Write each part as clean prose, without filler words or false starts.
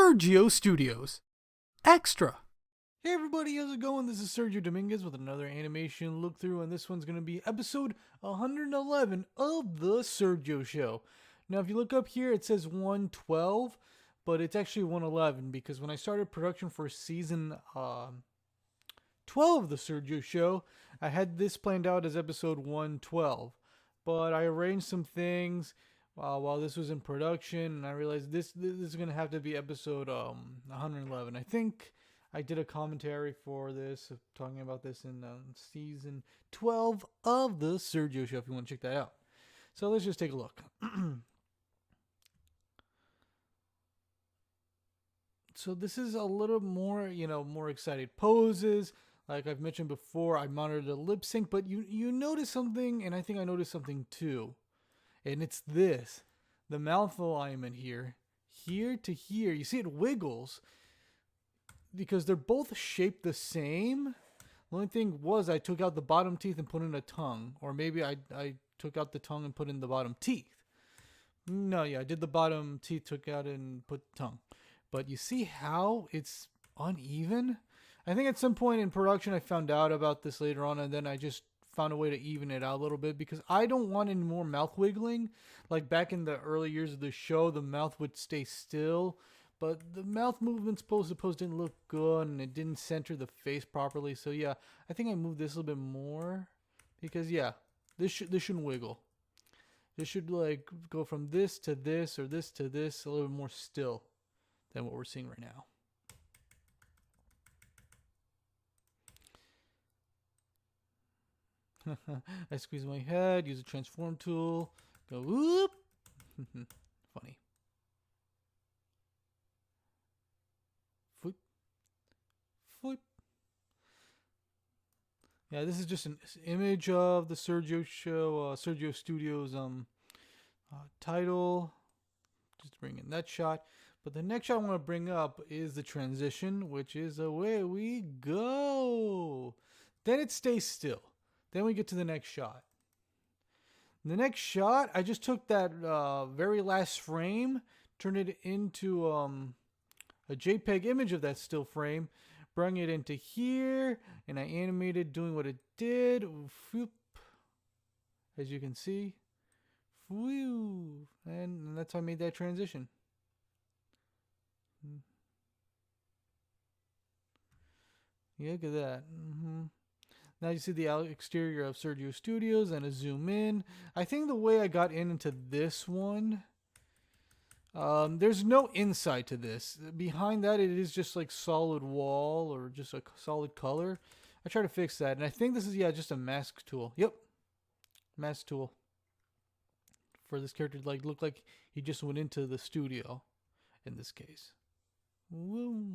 Sergio Studios. Extra. Hey everybody, how's it going? This is Sergio Dominguez with another animation look through, and this one's going to be episode 111 of The Sergio Show. Now, if you look up here, it says 112, but it's actually 111 because when I started production for season 12 of The Sergio Show, I had this planned out as episode 112, but I arranged some things while this was in production, and I realized this is going to have to be episode 111. I think I did a commentary for this, talking about this in season 12 of The Sergio Show, if you want to check that out. So let's just take a look. So this is a little more, more excited poses. Like I've mentioned before, I monitored the lip sync, but you notice something, and I think I noticed something too. And it's this. The mouth alignment here to here. You see it wiggles because they're both shaped the same. The only thing was I took out the bottom teeth and put in a tongue. Or maybe I took out the tongue and put in the bottom teeth. No, yeah, I did the bottom teeth, took out and put tongue. But you see how it's uneven? I think at some point in production I found out about this later on, and then I just found a way to even it out a little bit because I don't want any more mouth wiggling. Like back in the early years of the show, the mouth would stay still, but the mouth movements pose to pose didn't look good, and it didn't center the face properly. So yeah, I think I moved this a little bit more because yeah, this shouldn't wiggle. This should like go from this to this or this to this a little bit more still than what we're seeing right now. I squeeze my head, use a transform tool, go whoop. Funny. Foot. Foot. Yeah, this is just an image of the Sergio show, Sergio Studios title. Just bring in that shot. But the next shot I want to bring up is the transition, which is away we go. Then it stays still. Then we get to the next shot. The next shot, I just took that very last frame, turned it into a JPEG image of that still frame, brought it into here, and I animated doing what it did. Whoop. As you can see. Whew. And that's how I made that transition. Yeah, look at that. Now you see the exterior of Sergio Studios, and a zoom in. I think the way I got into this one, there's no inside to this. Behind that, it is just like solid wall or just a solid color. I try to fix that, and I think this is, yeah, just a mask tool. Yep, mask tool. For this character to like look like he just went into the studio in this case. Woo.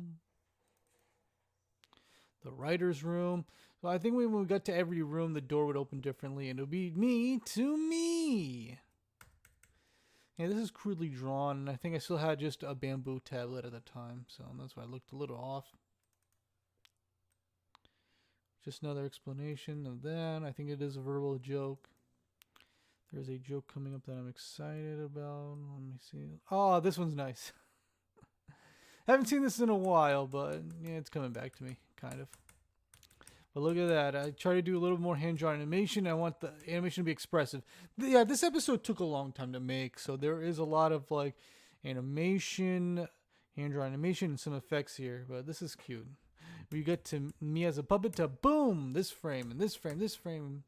The writer's room. So I think when we got to every room, the door would open differently, and it would be me to me. Yeah, this is crudely drawn, and I think I still had just a bamboo tablet at the time, so that's why I looked a little off. Just another explanation of that. I think it is a verbal joke. There's a joke coming up that I'm excited about. Let me see. Oh, this one's nice. Haven't seen this in a while, but yeah, it's coming back to me, kind of. But look at that. I try to do a little more hand-drawn animation. I want the animation to be expressive. Yeah, this episode took a long time to make, so there is a lot of like animation, hand-drawn animation, and some effects here. But this is cute. We get to me as a puppet to boom, this frame, and this frame, this frame.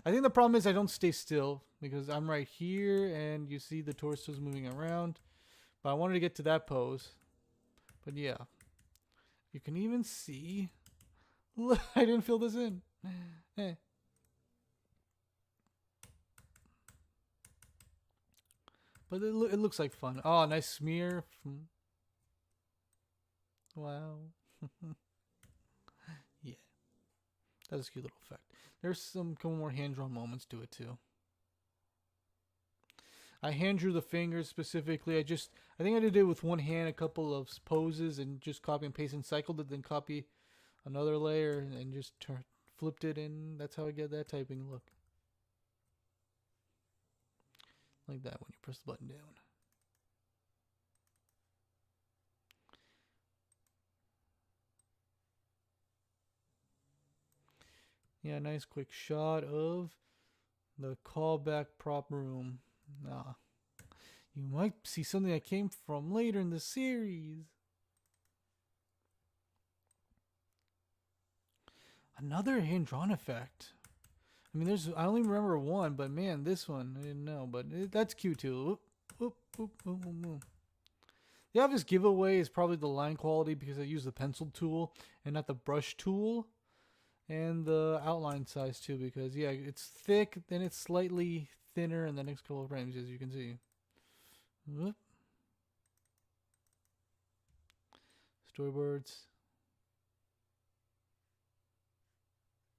I think the problem is I don't stay still because I'm right here, and you see the torso's moving around. But I wanted to get to that pose. But yeah, you can even see. Look, I didn't fill this in. But it looks like fun. Oh, nice smear. Wow. Yeah. That was a cute little effect. There's some couple more hand-drawn moments to it too. I hand drew the fingers specifically. I think I did it with one hand, a couple of poses, and just copy and paste and cycled it, then copy another layer and just flipped it in. That's how I get that typing look. Like that when you press the button down. Yeah, nice quick shot of the callback prop room. Nah, you might see something that came from later in the series. Another hand-drawn effect. I mean, I only remember one, but man, this one I didn't know. But that's cute too. Oop, oop, oop, oop, oop. The obvious giveaway is probably the line quality because I use the pencil tool and not the brush tool, and the outline size too because yeah, it's thick, then it's slightly thinner in the next couple of frames, as you can see. Whoop. Storyboards.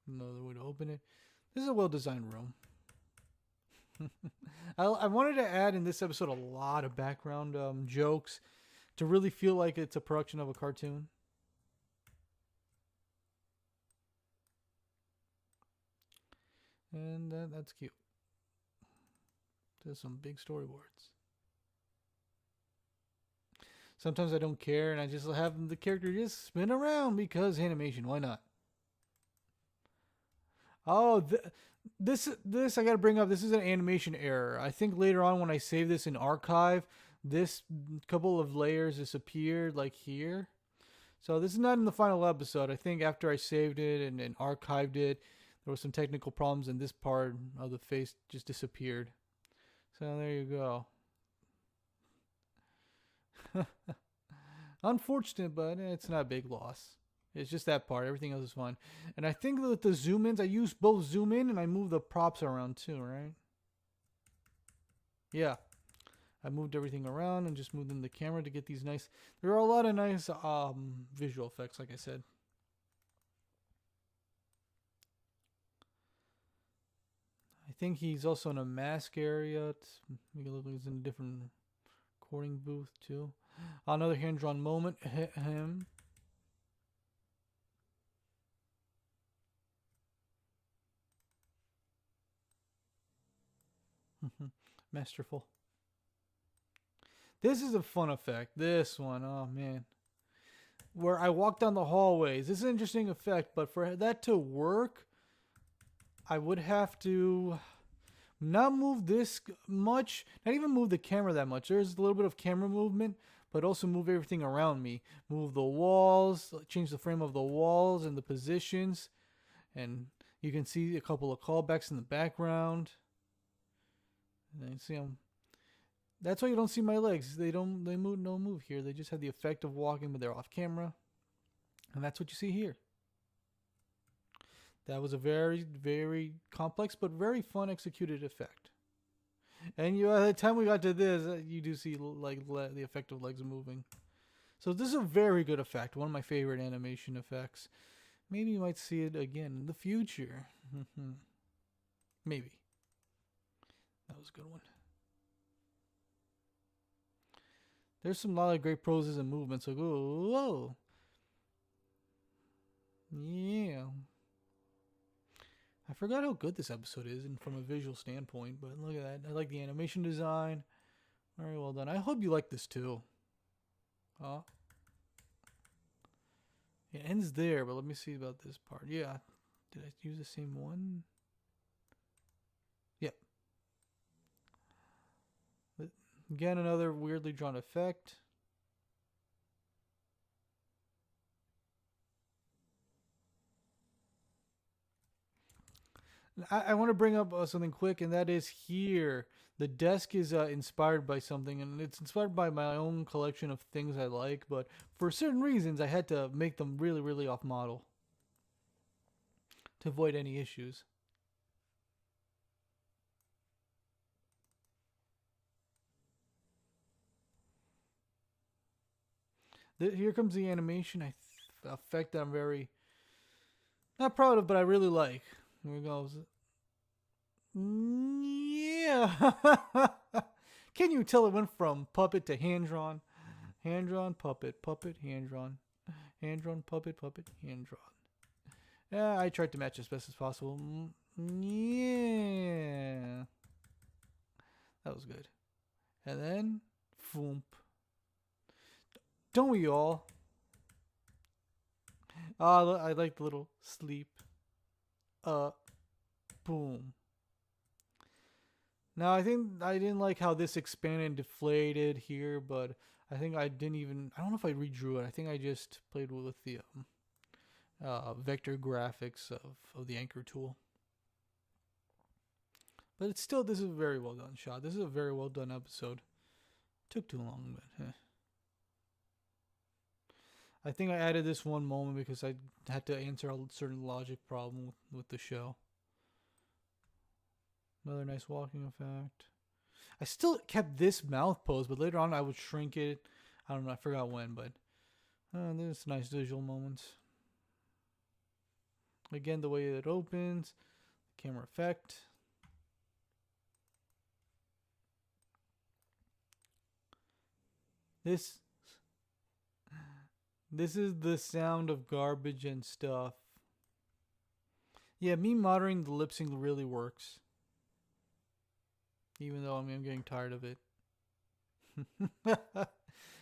Another way to open it. This is a well-designed room. I wanted to add in this episode a lot of background jokes to really feel like it's a production of a cartoon. And that's cute. There's some big storyboards. Sometimes I don't care and I just have the character just spin around because animation. Why not? Oh, this I gotta bring up. This is an animation error. I think later on when I save this in archive, this couple of layers disappeared like here. So this is not in the final episode. I think after I saved it and archived it, there was some technical problems and this part of the face just disappeared. So there you go. Unfortunate, but it's not a big loss. It's just that part. Everything else is fine. And I think that the zoom ins, I use both zoom in and I move the props around too, right? Yeah. I moved everything around and just moved in the camera to get these nice. There are a lot of nice visual effects, like I said. I think he's also in a mask area. Make it look like he's in a different recording booth too. Another hand-drawn moment. Him. Masterful. This is a fun effect. This one, oh man. Where I walk down the hallways. This is an interesting effect, but for that to work, I would have to not move this much, not even move the camera that much. There's a little bit of camera movement, but also move everything around me. Move the walls, change the frame of the walls and the positions. And you can see a couple of callbacks in the background. And you see them. That's why you don't see my legs. They move here. They just have the effect of walking, but they're off camera. And that's what you see here. That was a very, very complex but very fun executed effect. And by the time we got to this, you do see like the effect of legs moving. So this is a very good effect. One of my favorite animation effects. Maybe you might see it again in the future. Maybe. That was a good one. There's some lot of great poses and movements. So go, whoa. Yeah. I forgot how good this episode is and from a visual standpoint, but look at that. I like the animation design. Very well done. I hope you like this too. It ends there, but let me see about this part. Yeah. Did I use the same one? Yep. Again, another weirdly drawn effect. I want to bring up something quick, and that is here. The desk is inspired by something, and it's inspired by my own collection of things I like, but for certain reasons, I had to make them really, really off model to avoid any issues. Here comes the animation effect that I'm very not proud of, but I really like. Here it goes. Yeah. Can you tell it went from puppet to hand drawn? Hand drawn, puppet, puppet, hand drawn. Hand drawn, puppet, puppet, hand drawn. Yeah, I tried to match as best as possible. Yeah. That was good. And then, foomp. Don't we all? I like the little sleep. Boom. Now I think I didn't like how this expanded and deflated here, but I think I didn't even. I don't know if I redrew it. I think I just played with the vector graphics of the anchor tool. But it's still, this is a very well done shot. This is a very well done episode. Took too long, but I think I added this one moment because I had to answer a certain logic problem with the show. Another nice walking effect. I still kept this mouth pose, but later on I would shrink it. I don't know, I forgot when, but there's nice visual moments. Again, the way it opens, the camera effect. This is the sound of garbage and stuff. Yeah, me monitoring the lip sync really works. Even though I'm getting tired of it.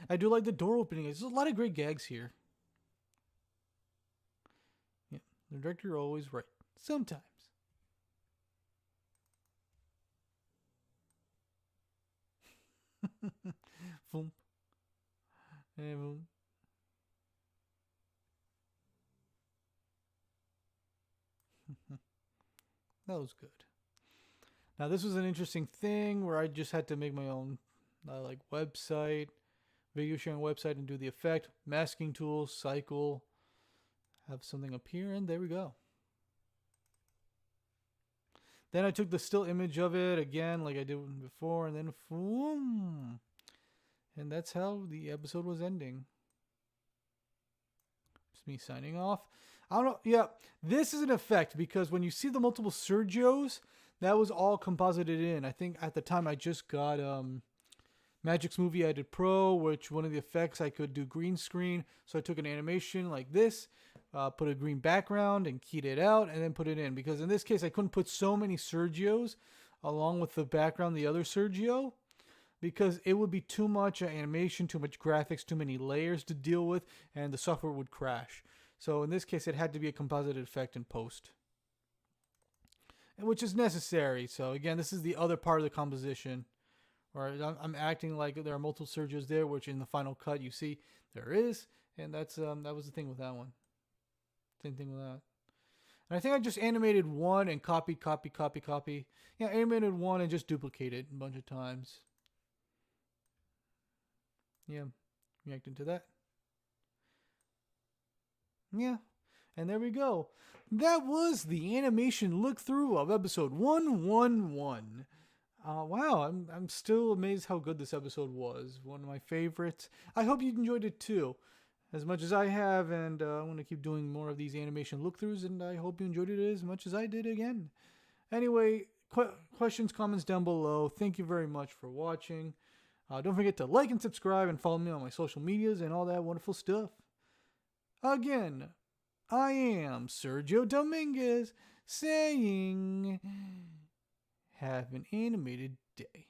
I do like the door opening. There's a lot of great gags here. Yeah, the director always right. Sometimes. Boom. And boom. That was good. Now this was an interesting thing where I just had to make my own like website, video sharing website, and do the effect, masking tools, cycle, have something appear, and there we go. Then I took the still image of it again, like I did before, and then boom, and that's how the episode was ending. It's me signing off. I don't know. Yeah, this is an effect because when you see the multiple Sergios, that was all composited in. I think at the time I just got Magic's Movie Edit Pro, which one of the effects I could do green screen. So I took an animation like this, put a green background and keyed it out and then put it in. Because in this case, I couldn't put so many Sergios along with the background, the other Sergio, because it would be too much animation, too much graphics, too many layers to deal with, and the software would crash. So in this case, it had to be a composite effect in post, which is necessary. So again, this is the other part of the composition, where I'm acting like there are multiple Sergios there, which in the final cut you see there is, and that's that was the thing with that one. Same thing with that. And I think I just animated one and copied. Yeah, animated one and just duplicated a bunch of times. Yeah, reacting to that. Yeah, and there we go. That was the animation look through of episode 111. Wow, I'm still amazed how good this episode was. One of my favorites. I hope you enjoyed it too, as much as I have, and I want to keep doing more of these animation look throughs, and I hope you enjoyed it as much as I did again. Anyway, questions, comments down below. Thank you very much for watching. Don't forget to like and subscribe and follow me on my social medias and all that wonderful stuff. Again, I am Sergio Dominguez saying, have an animated day.